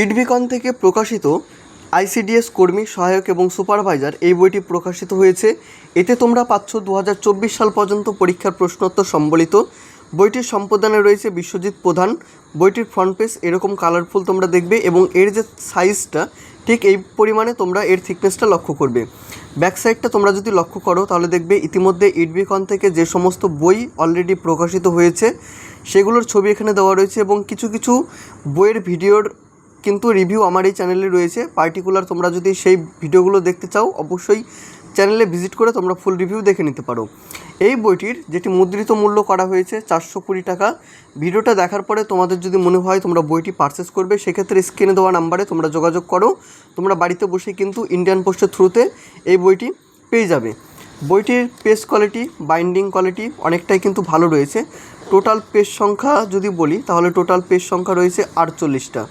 ইডভিকন থেকে প্রকাশিত আইসিডিএস কর্মী সহায়ক এবং সুপারভাইজার এই বইটি প্রকাশিত হয়েছে। এতে তোমরা পাচ্ছ 2024 সাল পর্যন্ত পরীক্ষার প্রশ্নোত্তর সম্বলিত। বইটির সম্পাদনায় রয়েছে বিশ্বজিৎ প্রধান। বইটির ফ্রন্ট পেজ এরকম কালারফুল তোমরা দেখবে এবং এর যে সাইজটা ঠিক এই পরিমাণে তোমরা এর থিকনেসটা লক্ষ্য করবে। ব্যাক সাইডটা তোমরা যদি লক্ষ্য করো তাহলে দেখবে ইতিমধ্যে ইডভিকন থেকে যে সমস্ত বই অলরেডি প্রকাশিত হয়েছে সেগুলোর ছবি এখানে দেওয়া রয়েছে এবং কিছু কিছু বইয়ের ভিডিওর কিন্তু রিভিউ আমার এই চ্যানেলে রয়েছে। পার্টিকুলার তোমরা যদি সেই ভিডিওগুলো দেখতে চাও অবশ্যই চ্যানেলে ভিজিট করে তোমরা ফুল রিভিউ দেখে নিতে পারো। এই বইটির যেটি মুদ্রিত মূল্য করা হয়েছে 420 টাকা। ভিডিওটা দেখার পরে তোমাদের যদি মনে হয় তোমরা বইটি পারচেস করবে সেক্ষেত্রে স্ক্রিনে দেওয়া নাম্বারে তোমরা যোগাযোগ করো। তোমরা বাড়িতে বসে কিন্তু ইন্ডিয়ান পোস্টের থ্রুতে এই বইটি পেয়ে যাবে। বইটির পেজ কোয়ালিটি, বাইন্ডিং কোয়ালিটি অনেকটাই কিন্তু ভালো রয়েছে। টোটাল পেজ সংখ্যা যদি বলি তাহলে টোটাল পেজ সংখ্যা রয়েছে 48টা।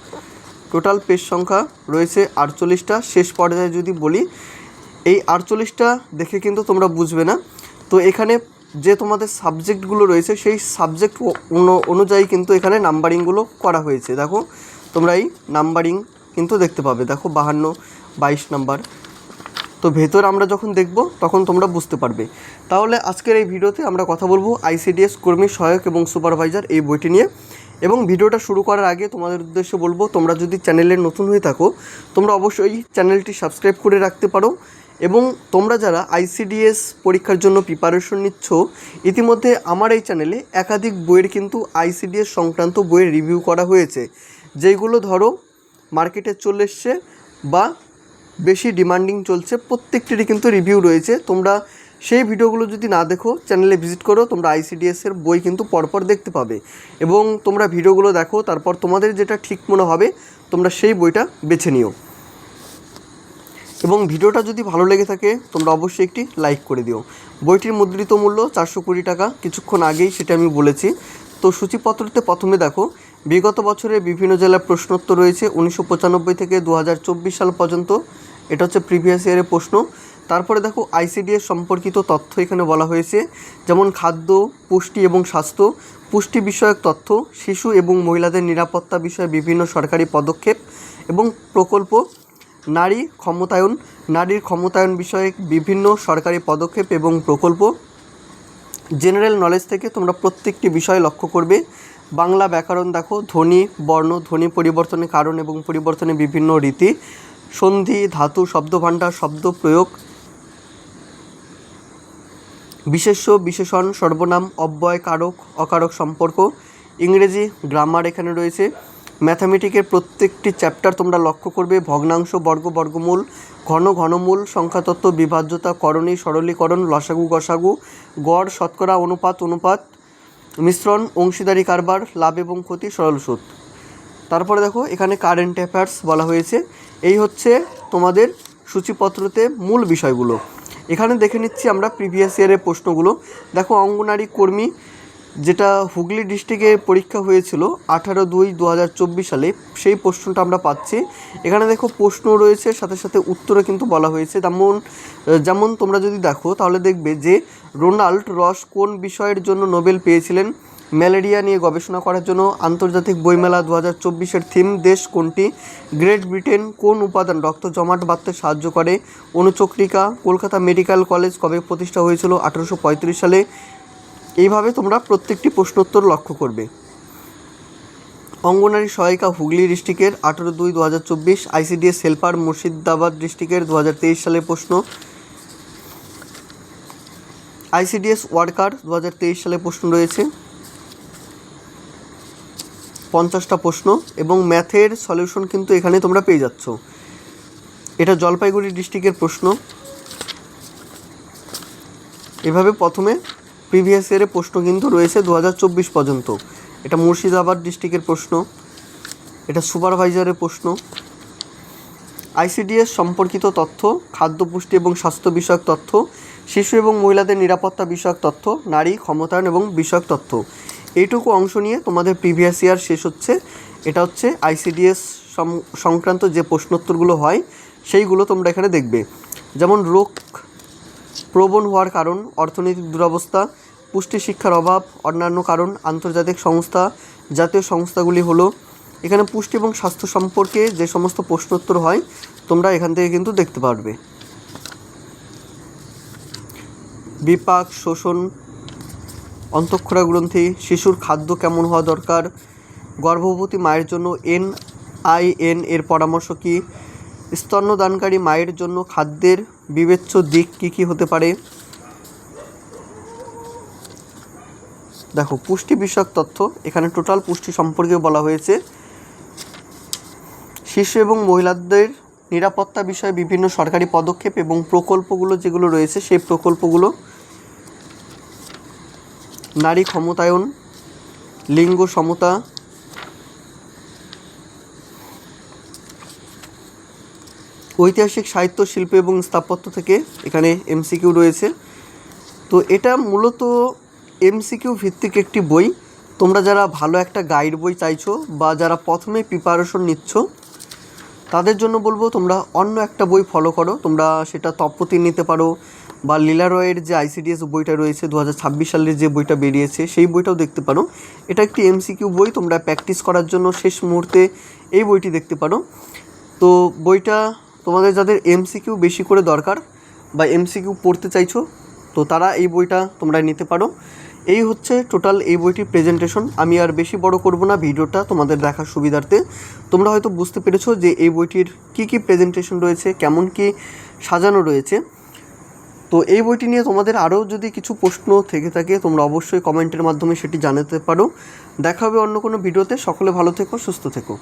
টোটাল পেজ সংখ্যা রয়েছে 48টা। শেষ পর্যায়ে যদি বলি এই 48টা দেখে কিন্তু তোমরা বুঝবে না। তো এখানে যে তোমাদের সাবজেক্টগুলো রয়েছে সেই সাবজেক্ট অনুযায়ী কিন্তু এখানে নাম্বারিংগুলো করা হয়েছে। দেখো তোমরা এই নাম্বারিং কিন্তু দেখতে পাবে, দেখো 52, 22 নাম্বার। তো ভেতর আমরা যখন দেখব তখন তোমরা বুঝতে পারবে। তাহলে আজকের এই ভিডিওতে আমরা কথা বলবো আইসিডিএস কর্মী সহায়ক এবং সুপারভাইজার এই বইটি নিয়ে। এবং ভিডিওটা শুরু করার আগে তোমাদের উদ্দেশ্যে বলবো, তোমরা যদি চ্যানেলে নতুন হয়ে থাকো তোমরা অবশ্যই চ্যানেলটি সাবস্ক্রাইব করে রাখতে পারো। এবং তোমরা যারা আইসিডিএস পরীক্ষার জন্য প্রিপারেশন নিচ্ছ, ইতিমধ্যে আমার এই চ্যানেলে একাধিক বইয়ের কিন্তু আইসিডিএস সংক্রান্ত বইয়ের রিভিউ করা হয়েছে, যেগুলো ধরো মার্কেটে চলে এসছে বা বেশি ডিমান্ডিং চলছে, প্রত্যেকটিরই কিন্তু রিভিউ রয়েছে। তোমরা সেই ভিডিওগুলো যদি না দেখো চ্যানেলে ভিজিট করো, তোমরা আইসিডিএসের বই কিন্তু পরপর দেখতে পাবে। এবং তোমরা ভিডিওগুলো দেখো, তারপর তোমাদের যেটা ঠিক মনে হবে তোমরা সেই বইটা বেছে নিও। এবং ভিডিওটা যদি ভালো লেগে থাকে তোমরা অবশ্যই একটি লাইক করে দিও। বইটির মুদ্রিত মূল্য 420 টাকা, কিছুক্ষণ আগেই সেটা আমি বলেছি। তো সূচিপত্রতে প্রথমে দেখো বিগত বছরে বিভিন্ন জেলার প্রশ্নোত্তর রয়েছে 1995 থেকে 2024 সাল পর্যন্ত। এটা হচ্ছে প্রিভিয়াস ইয়ারের প্রশ্ন। তারপরে দেখো আইসিডিএস সম্পর্কিত তথ্য এখানে বলা হয়েছে, যেমন খাদ্য, পুষ্টি এবং স্বাস্থ্য, পুষ্টি বিষয়ক তথ্য, শিশু এবং মহিলাদের নিরাপত্তা বিষয়ে বিভিন্ন সরকারি পদক্ষেপ এবং প্রকল্প, নারীর ক্ষমতায়ন বিষয়ে বিভিন্ন সরকারি পদক্ষেপ এবং প্রকল্প। জেনারেল নলেজ থেকে তোমরা প্রত্যেকটি বিষয় লক্ষ্য করবে। বাংলা ব্যাকরণ দেখো, ধ্বনি, বর্ণ, ধ্বনি পরিবর্তনের কারণ এবং পরিবর্তনের বিভিন্ন রীতি, সন্ধি, ধাতু, শব্দভাণ্ডার, শব্দ প্রয়োগ, বিশেষ্য, বিশেষণ, সর্বনাম, অব্যয়, কারক, অকারক সম্পর্ক। ইংরেজি গ্রামার এখানে রয়েছে। ম্যাথামেটিকের প্রত্যেকটি চ্যাপ্টার তোমরা লক্ষ্য করবে। ভগ্নাংশ, বর্গ, বর্গমূল, ঘনমূল, সংখ্যাতত্ত্ব, বিভাজ্যতা, করণী, সরলীকরণ, লসাগু, গসাগু, গড়, শতকরা, অনুপাত, মিশ্রণ, অংশীদারি কারবার, লাভ এবং ক্ষতি, সরল সুদ। তারপরে দেখো এখানে কারেন্ট অ্যাফেয়ার্স বলা হয়েছে। এই হচ্ছে তোমাদের সূচিপত্রতে মূল বিষয়গুলো। এখানে দেখে নিচ্ছি আমরা প্রিভিয়াস ইয়ারের প্রশ্নগুলো। দেখো অঙ্গনারী কর্মী, যেটা হুগলি ডিস্ট্রিক্টে পরীক্ষা হয়েছিল 18/2/2024 সালে, সেই প্রশ্নটা আমরা পাচ্ছি। এখানে দেখো প্রশ্ন রয়েছে, সাথে সাথে উত্তরও কিন্তু বলা হয়েছে। যেমন তোমরা যদি দেখো তাহলে দেখবে যে রোনাল্ড রস কোন বিষয়ের জন্য নোবেল পেয়েছিলেন। ম্যালেরিয়া নিয়ে গবেষণা করার জন্য। আন্তর্জাতিক বইমেলা 2024-এর থিম দেশ কোনটি। গ্রেট ব্রিটেন কোন উপাদান রক্ত জমাট বাঁধতে সাহায্য করে। অণুচক্রিকা। কলকাতা মেডিকেল কলেজ কবে প্রতিষ্ঠা হয়েছিল? 1835 সালে। এইভাবে তোমরা প্রত্যেকটি প্রশ্নোত্তর লক্ষ্য করবে। অঙ্গনারী সহায়িকা হুগলি ডিস্ট্রিক্টের 18/2/2024। আইসিডিএস হেল্পার মুর্শিদাবাদ ডিস্ট্রিক্টের 2023 সালের প্রশ্ন। আইসিডিএস ওয়ার্কার 2023 সালে প্রশ্ন রয়েছে 50টা প্রশ্ন এবং ম্যাথের সলিউশন কিন্তু এখানে তোমরা পেয়ে যাচ্ছ। এটা জলপাইগুড়ি ডিস্ট্রিক্টের প্রশ্ন। এভাবে প্রথমে প্রিভিয়াস ইয়ারের প্রশ্ন কিন্তু রয়েছে 2024 পর্যন্ত। এটা মুর্শিদাবাদ ডিস্ট্রিক্টের প্রশ্ন, এটা সুপারভাইজারের প্রশ্ন। আইসিডিএস সম্পর্কিত তথ্য, খাদ্য, পুষ্টি এবং স্বাস্থ্য বিষয়ক তথ্য, শিশু এবং মহিলাদের নিরাপত্তা বিষয়ক তথ্য, নারী ক্ষমতায়ন এবং বিষয়ক তথ্য। এইটুকু অংশ নিয়ে তোমাদের প্রিভিয়াস ইয়ার শেষ হচ্ছে। এটা হচ্ছে আইসিডিএস সংক্রান্ত যে প্রশ্নোত্তরগুলো হয় সেইগুলো তোমরা এখানে দেখবে। যেমন রোগ প্রবণ হওয়ার কারণ, অর্থনৈতিক দুরবস্থা, পুষ্টি শিক্ষার অভাব, অন্যান্য কারণ, আন্তর্জাতিক সংস্থা, জাতীয় সংস্থাগুলি হলো এখানে পুষ্টি এবং স্বাস্থ্য সম্পর্কে যে সমস্ত প্রশ্নোত্তর হয় তোমরা এখান থেকে কিন্তু দেখতে পারবে। বিপাক, শোষণ, অন্তঃক্ষরা গ্রন্থি, শিশুর খাদ্য কেমন হওয়া দরকার, গর্ভবতী মায়ের জন্য NIN এর পরামর্শ কী, স্তন্যদানকারী মায়ের জন্য খাদ্যের বিবেচ্য দিক কী কী হতে পারে। দেখো পুষ্টি বিষয়ক তথ্য, এখানে টোটাল পুষ্টি সম্পর্কে বলা হয়েছে। শিশু এবং মহিলাদের নিরাপত্তা বিষয়ে বিভিন্ন সরকারি পদক্ষেপ এবং প্রকল্পগুলো যেগুলো রয়েছে সেই প্রকল্পগুলো, নারী ক্ষমতায়ন, লিঙ্গ সমতা, ঐতিহাসিক সাহিত্য, শিল্প এবং স্থাপত্য থেকে এখানে MCQ রয়েছে। তো এটা মূলত MCQ ভিত্তিক একটি বই। তোমরা যারা ভালো একটা গাইড বই চাইছো বা যারা প্রথমে প্রিপারেশন নিচ্ছ তাদের জন্য বলবো তোমরা অন্য একটা বই ফলো করো। তোমরা সেটা তপতি নিতে পারো বা লীলা রয়ের যে ICDS বইটা রয়েছে 2026 সালের যে বইটা বেরিয়েছে সেই বইটাও দেখতে পারো। এটা একটি MCQ বই, তোমরা প্র্যাকটিস করার জন্য শেষ মুহূর্তে এই বইটি দেখতে পারো। তো বইটা তোমাদের যাদের MCQ বেশি করে দরকার বা MCQ পড়তে চাইছো তো তারা এই বইটা তোমরা নিতে পারো। এই হচ্ছে টোটাল এই বইটির প্রেজেন্টেশন। আমি আর বেশি বড় করব না ভিডিওটা তোমাদের দেখার সুবিধার্থে। তোমরা হয়তো বুঝতে পেরেছো যে এই বইটির কী কী প্রেজেন্টেশন রয়েছে, কেমন কি সাজানো রয়েছে। তো এই বইটি নিয়ে তোমাদের আরও যদি কিছু প্রশ্ন থেকে থাকে তোমরা অবশ্যই কমেন্টের মাধ্যমে সেটি জানাতে পারো। দেখা হবে অন্য কোনো ভিডিওতে। সকলে ভালো থেকো, সুস্থ থেকো।